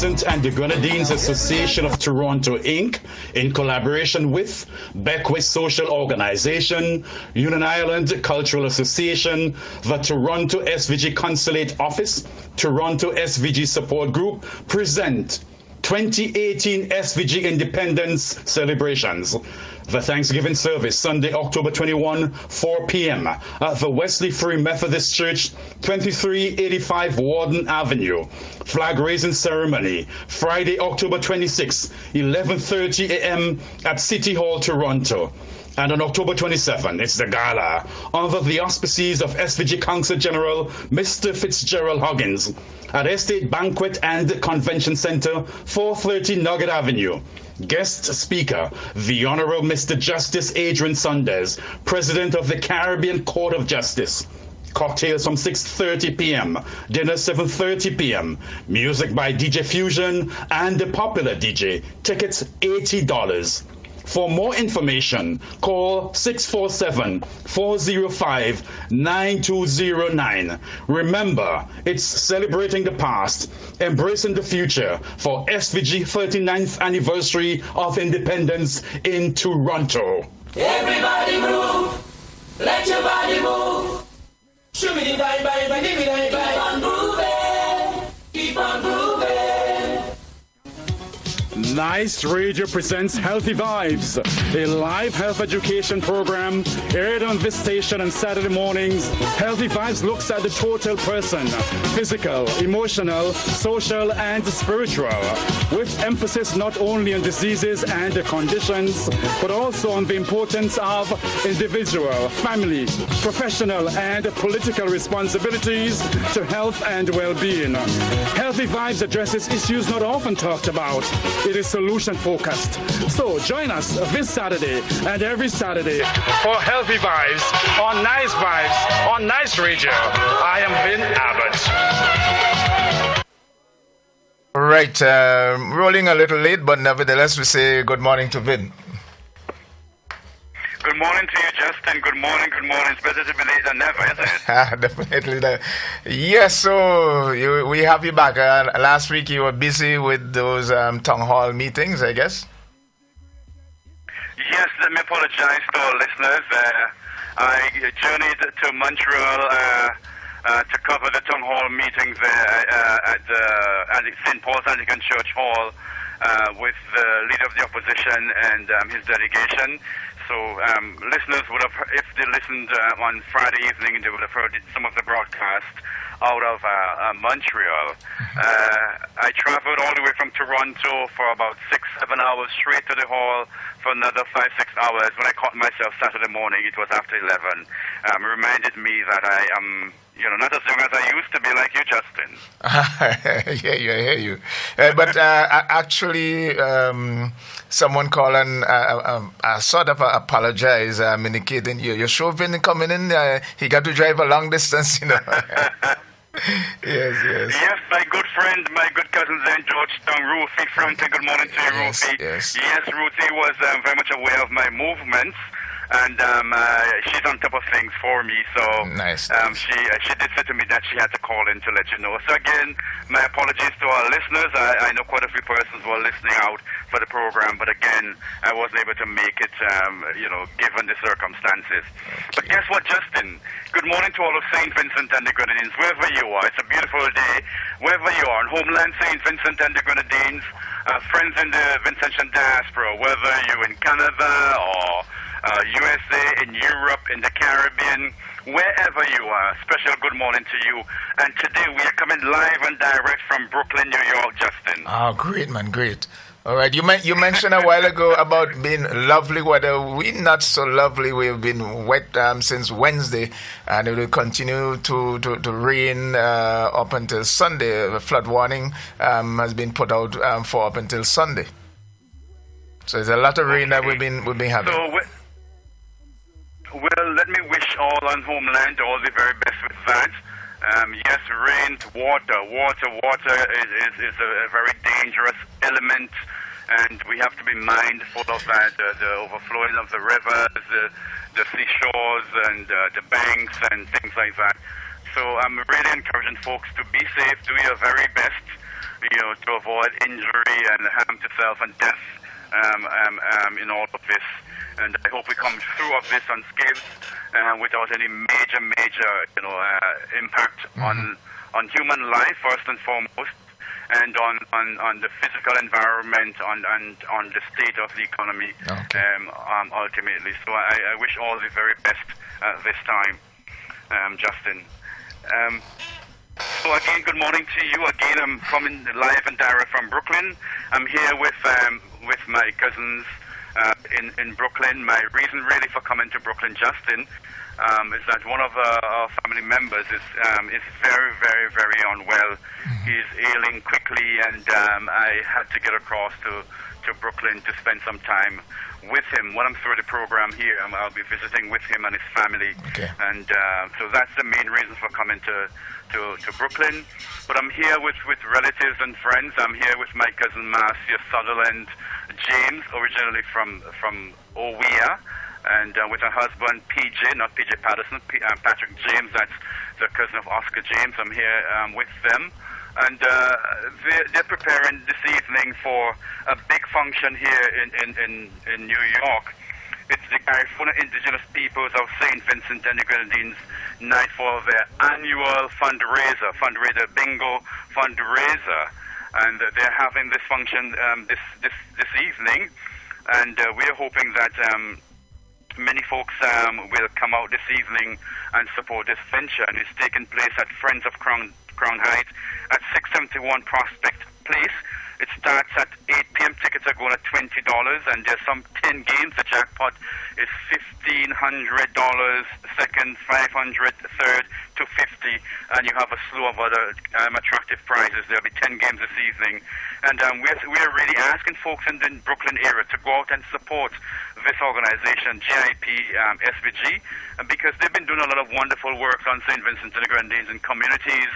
And the Grenadines Association of Toronto, Inc., in collaboration with Beckwith Social Organization, Union Island Cultural Association, the Toronto SVG Consulate Office, Toronto SVG Support Group, present 2018 SVG Independence Celebrations. The Thanksgiving service, Sunday, October 21, 4 p.m. at the Wesley Free Methodist Church, 2385 Warden Avenue. Flag raising ceremony, Friday, October 26, 11:30 a.m. at City Hall, Toronto. And on October 27, it's the gala under the auspices of SVG Counsel General Mr. Fitzgerald Huggins at Estate Banquet and Convention Center, 430 Nugget Avenue. Guest speaker, the Honorable Mr. Justice Adrian Saunders, President of the Caribbean Court of Justice. Cocktails from 6:30 p.m., dinner 7:30 p.m., music by DJ Fusion and the popular DJ. Tickets $80. For more information, call 647-405-9209. Remember, it's celebrating the past, embracing the future for SVG 39th anniversary of independence in Toronto. Everybody move, let your body move. Shoot me die bye, give me die bye. Keep on grooving, keep on grooving. Nice Radio presents Healthy Vibes, a live health education program aired on this station on Saturday mornings. Healthy Vibes looks at the total person, physical, emotional, social, and spiritual, with emphasis not only on diseases and conditions, but also on the importance of individual, family, professional, and political responsibilities to health and well-being. Healthy Vibes addresses issues not often talked about. It is solution-focused. So join us this Saturday and every Saturday for Healthy Vibes on Nice Vibes on Nice Radio. I am Vin Abbott. Right, rolling a little late, but nevertheless we say good morning to Vin. Good morning to you, Justin. Good morning, good morning. It's better to be late than never, isn't it? Definitely. Yes, so we have you back. Last week you were busy with those town hall meetings, I guess? Yes, let me apologize to our listeners. I journeyed to Montreal to cover the town hall meetings at St. Paul's Anglican Church Hall with the leader of the opposition and his delegation. So listeners would have, if they listened on Friday evening, they would have heard some of the broadcast out of Montreal. I traveled all the way from Toronto for about 6-7 hours straight to the hall for another 5-6 hours. When I caught myself Saturday morning, it was after 11. Reminded me that I am, not as young as I used to be, like you, Justin. I hear you. But actually, someone called and sort of apologize, indicating your show Vin coming in. He got to drive a long distance, Yes. Yes, my good friend, my good cousin in Georgetown, Ruthie Frampton. Good morning to you, Ruthie. Yes, Ruthie was very much aware of my movements. And she's on top of things for me, so nice. She did say to me that she had to call in to let you know. So again, my apologies to our listeners. I know quite a few persons were listening out for the program, but again, I wasn't able to make it, given the circumstances. Okay. But guess what, Justin? Good morning to all of St. Vincent and the Grenadines, wherever you are. It's a beautiful day, wherever you are, in homeland St. Vincent and the Grenadines, friends in the Vincentian diaspora, whether you're in Canada or USA, in Europe, in the Caribbean, wherever you are, special good morning to you. And today we are coming live and direct from Brooklyn, New York, Justin. Oh, great, man, great. All right, you mentioned a while ago about being lovely weather. We're not so lovely. We've been wet since Wednesday, and it will continue to rain up until Sunday. The flood warning has been put out for up until Sunday. So there's a lot of rain that we've been having. So, well, let me wish all on homeland all the very best with that. Yes, rain, water is a very dangerous element, and we have to be mindful of that, the overflowing of the rivers, the seashores, and the banks, and things like that. So I'm really encouraging folks to be safe, do your very best. to avoid injury and harm to self and death in all of this. And I hope we come through of this unscathed without any major, impact on human life, first and foremost, and on the physical environment, on the state of the economy, ultimately. So I wish all the very best this time, Justin. So again, good morning to you. Again, I'm coming live and direct from Brooklyn. I'm here with my cousins in Brooklyn. My reason really for coming to Brooklyn, Justin, is that one of our family members is very, very, very unwell. He's ailing quickly, and I had to get across to Brooklyn to spend some time with him. When I'm through the program here, I'll be visiting with him and his family. Okay. And so that's the main reason for coming to Brooklyn. But I'm here with relatives and friends. I'm here with my cousin Marcia Sutherland James, originally from Owea, and with her husband PJ, not PJ Patterson, Patrick James. That's the cousin of Oscar James. I'm here with them. And they're preparing this evening for a big function here in New York. It's the Garifuna Indigenous Peoples of St. Vincent and the Grenadines night for their annual fundraiser, bingo fundraiser. And they're having this function this evening. And we're hoping that many folks will come out this evening and support this venture. And it's taking place at Friends of Crown Heights at 671 Prospect Place. It starts at 8 p.m. Tickets are going at $20, and there's some 10 games. The jackpot is $1,500, second $500, third to $50, and you have a slew of other attractive prizes. There'll be 10 games this evening, and we're really asking folks in the Brooklyn area to go out and support this organization, GIP SVG, because they've been doing a lot of wonderful work on St. Vincent and the Grenadines in communities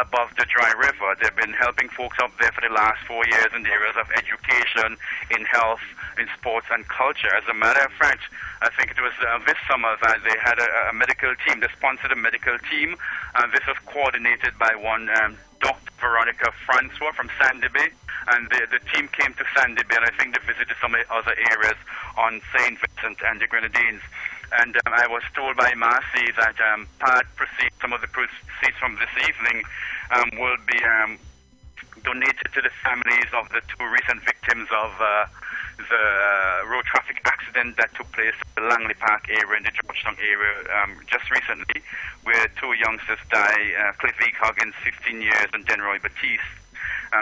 above the Dry River. They've been helping folks up there for the last 4 years in the areas of education, in health, in sports and culture. As a matter of fact, I think it was this summer that they had a medical team. They sponsored a medical team, and this was coordinated by one Dr. Veronica Francois from Sandy Bay, and the team came to Sandy Bay, and I think they visited some other areas on St. Vincent and the Grenadines. And I was told by Marcy that some of the proceeds from this evening will be donated to the families of the two recent victims of the road traffic accident that took place in the Langley Park area in the Georgetown area just recently, where two youngsters died, Cliff E. Huggins, 15 years, and Denroy Batiste.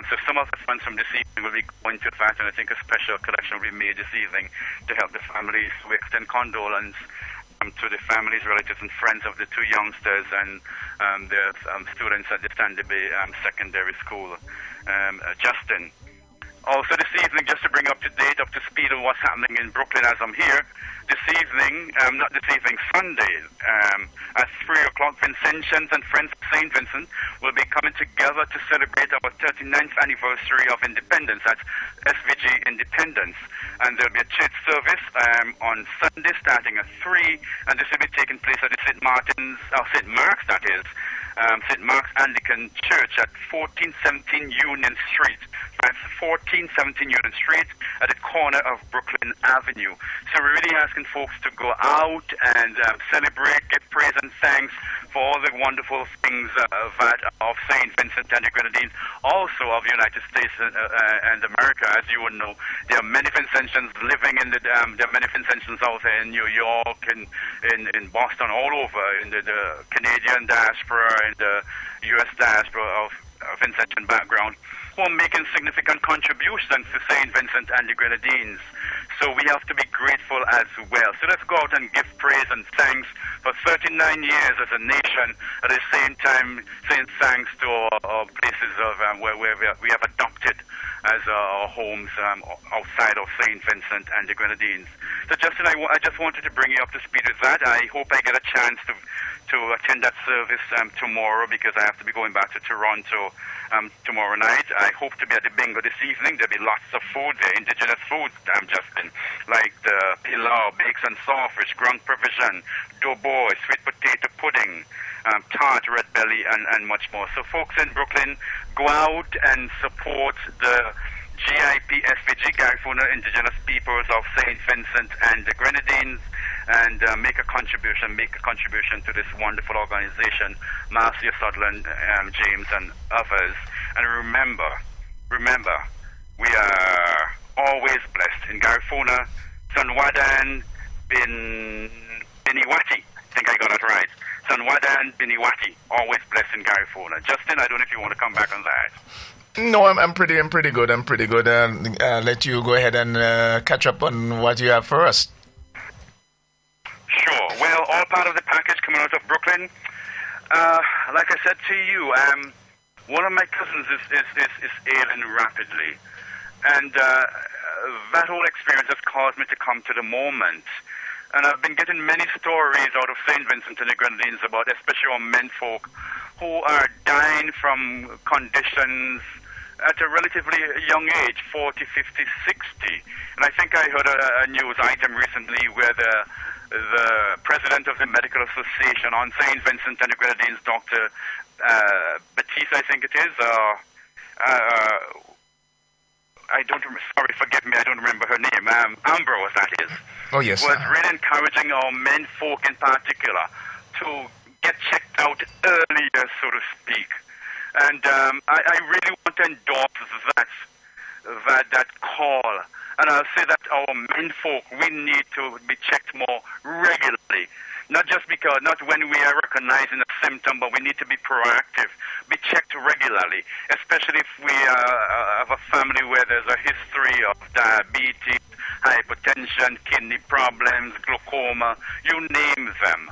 So some of the funds from this evening will be going to that, and I think a special collection will be made this evening to help the families. We extend condolence to the families, relatives, and friends of the two youngsters and their students at the Sandy Bay Secondary School. Justin. Also this evening, just to bring up to date, up to speed on what's happening in Brooklyn as I'm here, Sunday, at 3 o'clock, Vincentians and Friends of St. Vincent will be coming together to celebrate our 39th anniversary of independence. That's SVG Independence. And there'll be a church service on Sunday starting at 3, and this will be taking place at the St. Mark's Anglican Church at 1417 Union Street. That's 1417 Union Street at the corner of Brooklyn Avenue. So we're really asking folks to go out and celebrate, give praise and thanks for all the wonderful things of St. Vincent and the Grenadines, also of the United States and America. As you would know, there are many Vincentians living in there are many Vincentians out there in New York, in Boston, all over, in the Canadian diaspora, in the U.S. diaspora of Vincentian background, who are making significant contributions to St. Vincent and the Grenadines. So we have to be grateful as well. So let's go out and give praise and thanks for 39 years as a nation, at the same time saying thanks to our places of where we have adopted as our homes outside of St. Vincent and the Grenadines. So Justin, I just wanted to bring you up to speed with that. I hope I get a chance to attend that service tomorrow, because I have to be going back to Toronto tomorrow night. I hope to be at the bingo this evening. There'll be lots of food there, indigenous food, Justin, like the pilau, bakes and saltfish, ground provision, doughboy, sweet potato pudding, tart, red belly, and much more. So folks in Brooklyn, go out and support the GIP SPG, Garifuna Indigenous Peoples of St. Vincent and the Grenadines, and make a contribution to this wonderful organization, Marcia Sutherland, James, and others. And remember, we are always blessed in Garifuna, Sanwadan, Biniwati. I think I got it right. Sanwadan, Biniwati, always blessed in Garifuna. Justin, I don't know if you want to come back on that. No, I'm pretty good. Let you go ahead and catch up on what you have for us. Sure. Well, all part of the package coming out of Brooklyn. Like I said to you, one of my cousins is ailing rapidly, and that whole experience has caused me to come to the moment. And I've been getting many stories out of St. Vincent and the Grenadines about, especially our menfolk, who are dying from conditions at a relatively young age, 40, 50, 60. And I think I heard a news item recently where the president of the Medical Association on St. Vincent and the Grenadines, Dr. Batiste, I think it is, sorry, forgive me, I don't remember her name, Ambrose, that is. Oh, yes. Was really encouraging our men folk in particular to get checked out earlier, so to speak. And I really want to endorse that call. And I'll say that our men folk, we need to be checked more regularly. Not when we are recognizing a symptom, but we need to be proactive, be checked regularly, especially if we have a family where there's a history of diabetes, hypertension, kidney problems, glaucoma, you name them.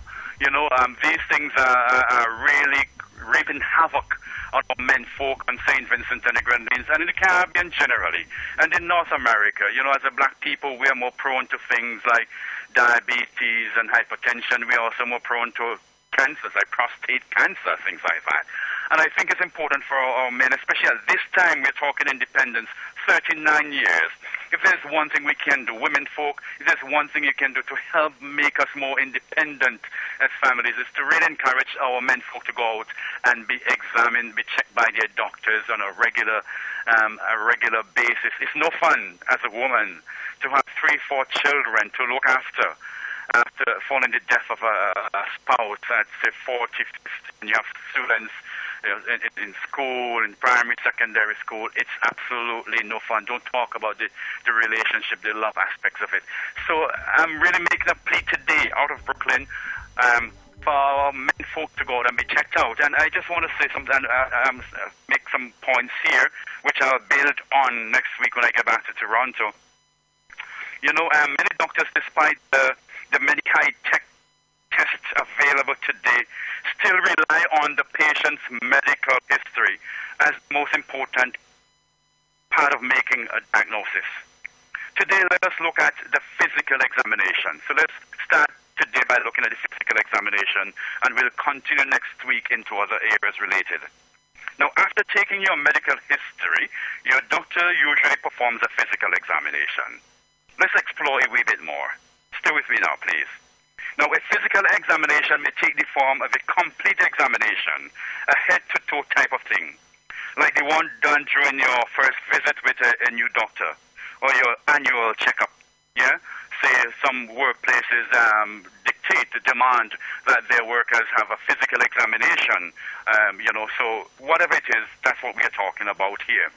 These things are really wreaking havoc on our men folk on St. Vincent and the Grenadines and in the Caribbean generally. And in North America, as a black people, we are more prone to things like diabetes and hypertension. We are also more prone to cancers like prostate cancer, things like that. And I think it's important for our men, especially at this time we're talking independence, 39 years. If there's one thing we can do, women folk, if there's one thing you can do to help make us more independent as families, is to really encourage our men folk to go out and be examined, be checked by their doctors on a regular basis. It's no fun as a woman to have 3-4 children to look after following the death of a spouse at say 40, 50, and you have students in school, in primary, secondary school. It's absolutely no fun. Don't talk about the relationship, the love aspects of it. So I'm really making a plea today out of Brooklyn for our men folk to go out and be checked out. And I just want to say something, make some points here, which I'll build on next week when I get back to Toronto. Many doctors, despite the many high-tech tests available today, still rely on the patient's medical history as the most important part of making a diagnosis. Today, let us look at the physical examination. So let's start today by looking at the physical examination, and we'll continue next week into other areas related. Now, after taking your medical history, your doctor usually performs a physical examination. Let's explore a wee bit more. Stay with me now, please. Now, a physical examination may take the form of a complete examination, a head-to-toe type of thing, like the one done during your first visit with a new doctor, or your annual checkup, yeah? Say some workplaces demand that their workers have a physical examination, so whatever it is, that's what we are talking about here.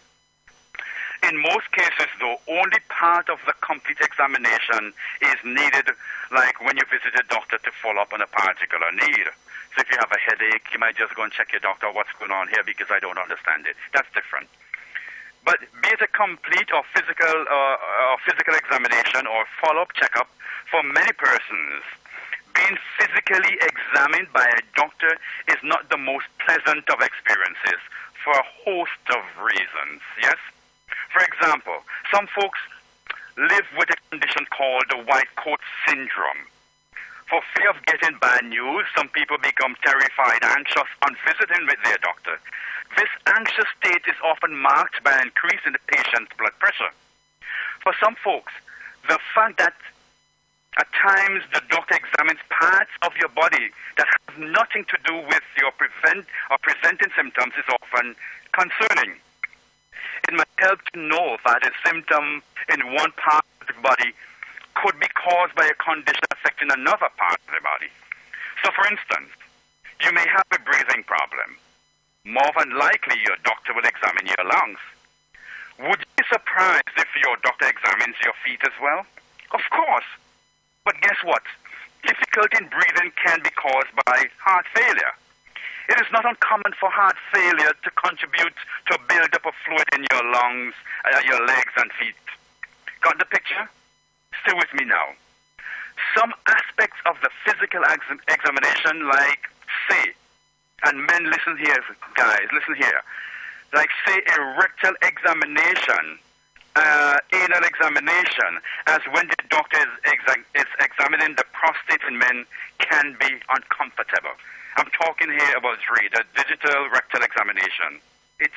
In most cases, though, only part of the complete examination is needed, like when you visit a doctor to follow up on a particular need. So if you have a headache, you might just go and check your doctor, what's going on here because I don't understand it. That's different. But be it a complete or physical examination or follow-up checkup, for many persons, being physically examined by a doctor is not the most pleasant of experiences for a host of reasons, yes? For example, some folks live with a condition called the white coat syndrome. For fear of getting bad news, some people become terrified, anxious on visiting with their doctor. This anxious state is often marked by an increase in the patient's blood pressure. For some folks, the fact that At times, the doctor examines parts of your body that have nothing to do with your presenting symptoms is often concerning. It might help to know that a symptom in one part of the body could be caused by a condition affecting another part of the body. So, for instance, you may have a breathing problem. More than likely, your doctor will examine your lungs. Would you be surprised if your doctor examines your feet as well? Of course. But guess what? Difficulty in breathing can be caused by heart failure. It is not uncommon for heart failure to contribute to a buildup of fluid in your lungs, your legs and feet. Got the picture? Stay with me now. Some aspects of the physical examination, like, say, and men, listen here, guys, listen here. Like, say, a rectal examination, anal examination, as when the doctor is examining the prostate in men, can be uncomfortable. I'm talking here about the digital rectal examination. It's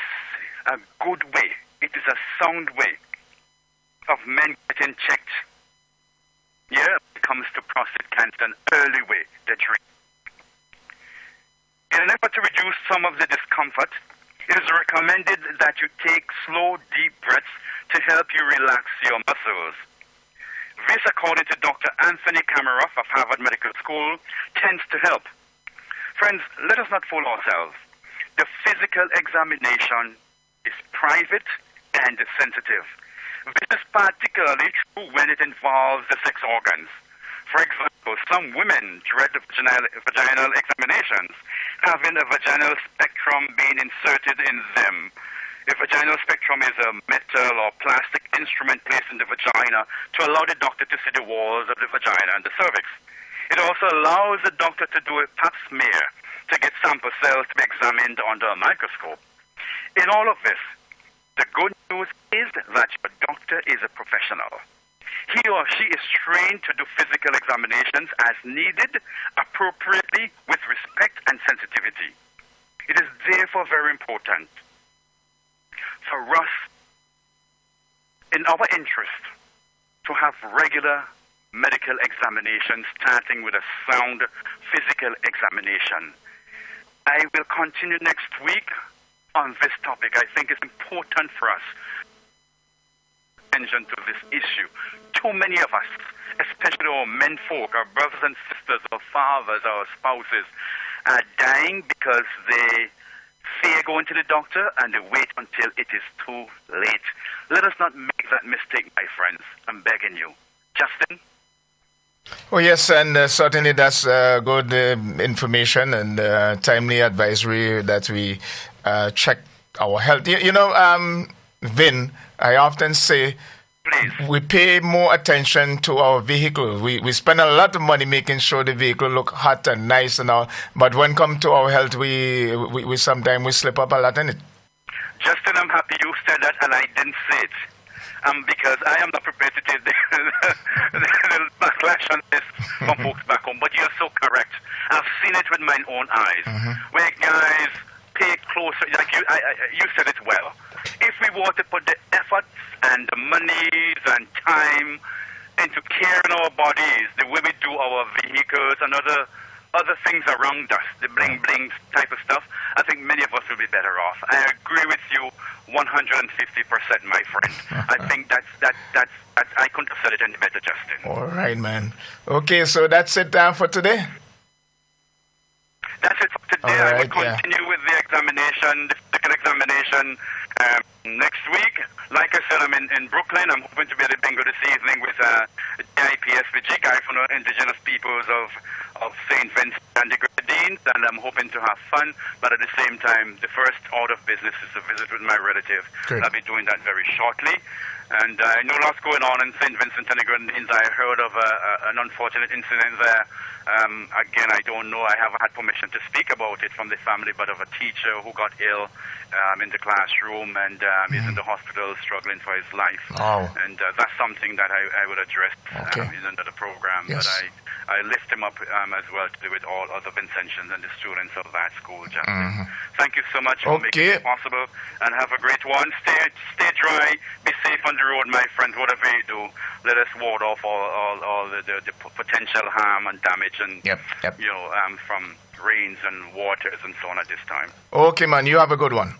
a good way. It is a sound way of men getting checked. Yeah, when it comes to prostate cancer, an early way to treat. In an effort to reduce some of the discomfort, it is recommended that you take slow, deep breaths to help you relax your muscles. This, according to Dr. Anthony Kamaroff of Harvard Medical School, tends to help. Friends, let us not fool ourselves. The physical examination is private and sensitive. This is particularly true when it involves the sex organs. For example, some women dread the vaginal examinations, having a vaginal spectrum being inserted in them. A vaginal spectrum is a metal or plastic instrument placed in the vagina to allow the doctor to see the walls of the vagina and the cervix. It also allows the doctor to do a pap smear to get sample cells to be examined under a microscope. In all of this, the good news is that your doctor is a professional. He or she is trained to do physical examinations as needed, appropriately, with respect and sensitivity. It is therefore very important for us, in our interest, to have regular medical examinations, starting with a sound physical examination. I will continue next week on this topic. I think it's important for us attention to this issue. Too many of us, especially our men folk, our brothers and sisters, our fathers, our spouses, are dying because they fear going to the doctor and they wait until it is too late. Let us not make that mistake, my friends. I'm begging you. Justin? Oh, yes, and certainly that's good information and timely advisory that we check our health. You know, Vin, I often say, Please. we pay more attention to our vehicle. We spend a lot of money making sure the vehicle look hot and nice and all. But when it comes to our health, we sometimes we slip up a lot in it. Justin, I'm happy you said that and I didn't say it. Because I am not prepared to take the backlash on this from folks back home. But you're so correct. I've seen it with my own eyes. Where guys pay closer, like you said it well. If we want to put the efforts and the monies and time into caring our bodies, the way we do our vehicles and other things around us, the bling bling type of stuff, I think many of us will be better off. I agree with you 150%, my friend. I think that's I couldn't have said it any better, Justin. All right, man. Okay, so that's it for today. That's it for today. All right, I will continue with the examination, the physical examination next week. Like I said, I'm in Brooklyn. I'm hoping to be at the bingo this evening with DIPSVG, guy from the indigenous peoples of St. Vincent and the Grenadines, and I'm hoping to have fun, but at the same time, the first order of business is a visit with my relative. Good. I'll be doing that very shortly. And I know lots going on in St. Vincent and the Grenadines. I heard of an unfortunate incident there. Again, I don't know. I haven't had permission to speak about it from the family, but of a teacher who got ill in the classroom and is in the hospital struggling for his life. Oh. And that's something that I would address Okay. in another program. Yes. But I lift him up as well to do with all other Vincentians. administrations and the students of that school, Justin. Thank you so much for making it possible, and have a great one. Stay dry, be safe on the road, my friends. Whatever you do, let us ward off all the potential harm and damage and from rains and waters and so on at this time. Okay, man, you have a good one.